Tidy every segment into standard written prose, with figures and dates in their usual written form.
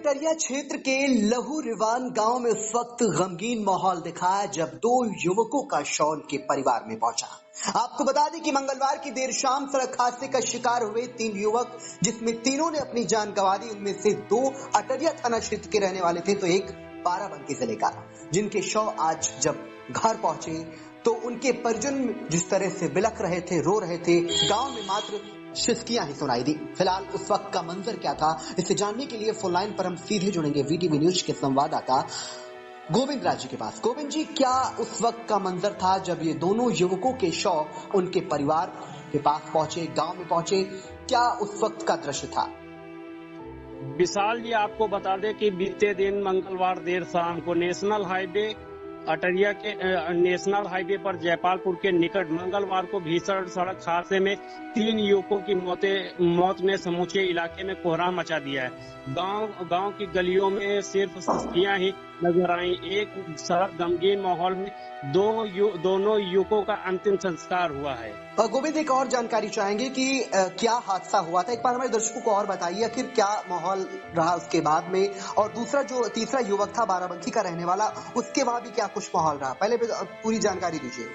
अटरिया क्षेत्र के लहूरिवान गांव में उस वक्त गमगीन माहौल दिखा जब दो युवकों का शव उनके परिवार में पहुंचा। आपको बता दें कि मंगलवार की देर शाम सड़क हादसे का शिकार हुए 3 युवक, जिसमें तीनों ने अपनी जान गंवा दी। उनमें से 2 अटरिया थाना क्षेत्र के रहने वाले थे तो एक बाराबंकी जिले का, जिनके शव आज जब घर पहुंचे तो उनके परिजन जिस तरह से बिलख रहे थे, रो रहे थे, गांव में मात्र शिस्कियां ही सुनाई दी। फिलहाल उस वक्त का मंजर क्या था, इसे जानने के लिए फोन लाइन पर हम सीधे जुड़ेंगे वीटीवी न्यूज के संवाददाता गोविंद राज जी के पास। गोविंद जी, क्या उस वक्त का मंजर था जब ये दोनों युवकों के शव उनके परिवार के पास पहुंचे, गांव में पहुंचे? क्या उस वक्त का दृश्य था? विशाल जी, आपको बता दें कि बीते दिन मंगलवार देर शाम को नेशनल हाईवे अटरिया के नेशनल हाईवे पर जयपालपुर के निकट मंगलवार को भीषण सड़क हादसे में 3 युवकों की मौत ने समूचे इलाके में कोहराम मचा दिया है। गांव की गलियों में सिर्फ सस्तियां ही नजर आई। एक सड़क गमगीन माहौल में दोनों युवकों का अंतिम संस्कार हुआ है। गोविंद, एक और जानकारी चाहेंगे कि क्या हादसा हुआ था, एक बार हमारे दर्शकों को और बताइए, आखिर क्या माहौल रहा उसके बाद में, और दूसरा जो तीसरा युवक था बाराबंकी का रहने वाला, उसके वहां भी क्या कुछ माहौल रहा? पहले पूरी जानकारी दीजिए।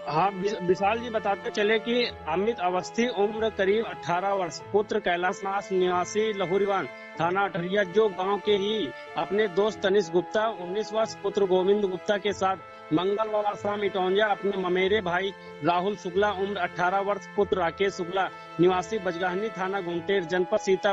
हाँ विशाल जी, बताते चले कि अमित अवस्थी, उम्र करीब 18 वर्ष, पुत्र कैलाशनाथ निवासी लहूरिवान थाना अटरिया, जो गांव के ही अपने दोस्त तनिष गुप्ता 19 वर्ष, पुत्र गोविंद गुप्ता के साथ मंगलवार शाम इटौंजा अपने ममेरे भाई राहुल शुक्ला, उम्र 18 वर्ष, पुत्र राकेश शुक्ला निवासी बजगाहनी थाना गुमटेर, जनपद सीता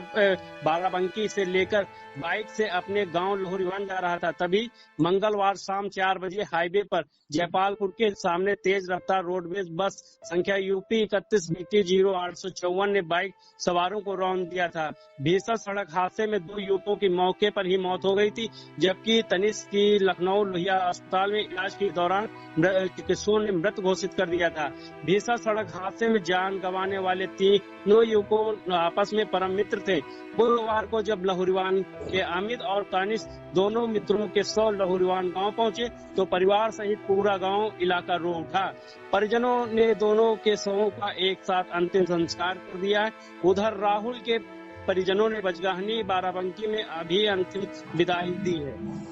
बाराबंकी से लेकर बाइक से अपने गांव लहूरिवान जा रहा था। तभी मंगलवार शाम 4 बजे हाईवे पर जयपालपुर के सामने तेज रफ्तार रोडवेज बस संख्या यूपी 31 BT 0854 ने बाइक सवारों को रौंद दिया था। भीषण सड़क हादसे में 2 युवकों की मौके पर ही मौत हो गई थी, जबकि तनिष की लखनऊ लोहिया अस्पताल में इलाज के दौरान चिकित्सकों ने मृत घोषित कर दिया था। भीषण सड़क हादसे में जान गंवाने वाले 3 युवकों आपस में परम मित्र थे। बुधवार को जब लहूरिवान के अमित और तनिष दोनों मित्रों के शव लहूरिवान गांव पहुंचे तो परिवार सहित पूरा गांव इलाका रो उठा। परिजनों ने दोनों के शवों का एक साथ अंतिम संस्कार कर दिया है। उधर राहुल के परिजनों ने बजगाहनी बाराबंकी में अभी अंतिम विदाई दी है।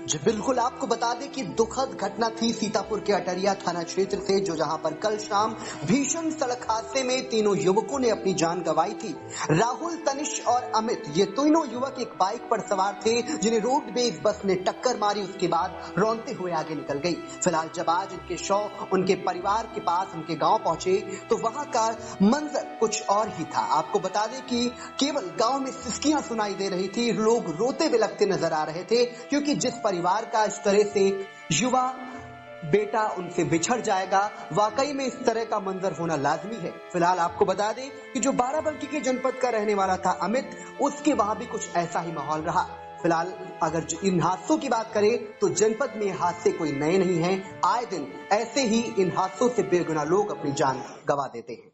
जी बिल्कुल, आपको बता दें कि दुखद घटना थी सीतापुर के अटरिया थाना क्षेत्र से, जहां पर कल शाम भीषण सड़क हादसे में तीनों युवकों ने अपनी जान गंवाई थी। राहुल, तनिष और अमित, ये तीनों युवक एक बाइक पर सवार थे जिन्हें रोडवेज बस ने टक्कर मारी, उसके बाद रौंदते हुए आगे निकल गई। फिलहाल जब आज इनके शव उनके परिवार के पास उनके गांव पहुंचे तो वहां का मंजर कुछ और ही था। आपको बता दें कि केवल गांव में सिसकियां सुनाई दे रही थी, लोग रोते बिलखते नजर आ रहे थे, क्योंकि जिस परिवार का इस तरह से युवा बेटा उनसे बिछड़ जाएगा, वाकई में इस तरह का मंजर होना लाजमी है। फिलहाल आपको बता दें कि जो बाराबंकी के जनपद का रहने वाला था अमित, उसके वहां भी कुछ ऐसा ही माहौल रहा। फिलहाल अगर इन हादसों की बात करें तो जनपद में हादसे कोई नए नहीं हैं, आए दिन ऐसे ही इन हादसों से बेगुनाह लोग अपनी जान गंवा देते हैं।